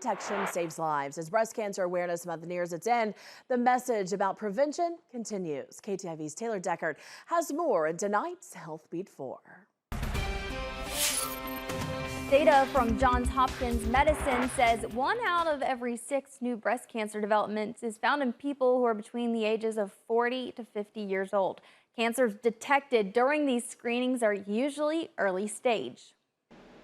detection saves lives. As Breast Cancer Awareness Month nears its end, the message about prevention continues. KTIV's Taylor Deckard has more in tonight's Healthbeat 4. Data from Johns Hopkins Medicine says 1 out of every 6 new breast cancer developments is found in people who are between the ages of 40 to 50 years old. Cancers detected during these screenings are usually early stage.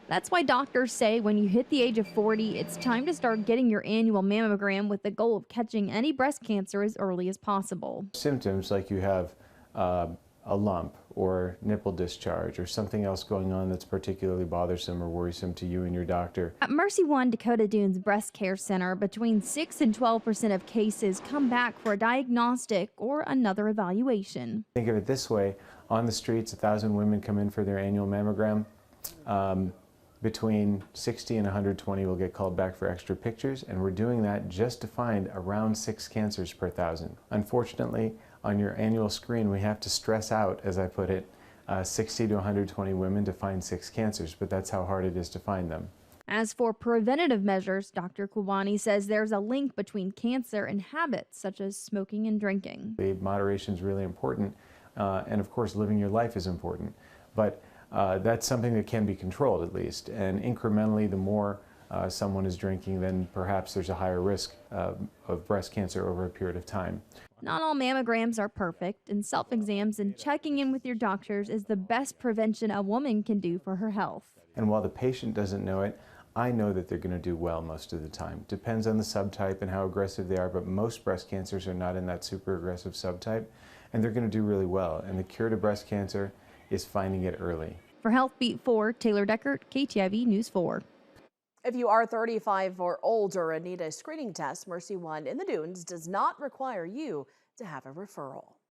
That's why doctors say when you hit the age of 40, it's time to start getting your annual mammogram with the goal of catching any breast cancer as early as possible. Symptoms like you have a lump or nipple discharge or something else going on that's particularly bothersome or worrisome to you and your doctor. At Mercy One Dakota Dunes Breast Care Center, between 6 and 12% of cases come back for a diagnostic or another evaluation. Think of it this way: on the streets, 1,000 women come in for their annual mammogram. Between 60 and 120 will get called back for extra pictures, and we're doing that just to find around 6 cancers per 1,000. Unfortunately, on your annual screen, we have to stress out, as I put it, 60 to 120 women to find 6 cancers, but that's how hard it is to find them. As for preventative measures, Dr. Kwani says there's a link between cancer and habits such as smoking and drinking. Moderation is really important, and of course living your life is important, but that's something that can be controlled at least, and incrementally the more someone is drinking, then perhaps there's a higher risk of breast cancer over a period of time. Not all mammograms are perfect, and self-exams and checking in with your doctors is the best prevention a woman can do for her health. And while the patient doesn't know it, I know that they're going to do well most of the time. Depends on the subtype and how aggressive they are, but most breast cancers are not in that super aggressive subtype, and they're going to do really well. And the cure to breast cancer is finding it early. For Healthbeat 4, Taylor Deckard, KTIV News 4. If you are 35 or older and need a screening test, Mercy One in the Dunes does not require you to have a referral.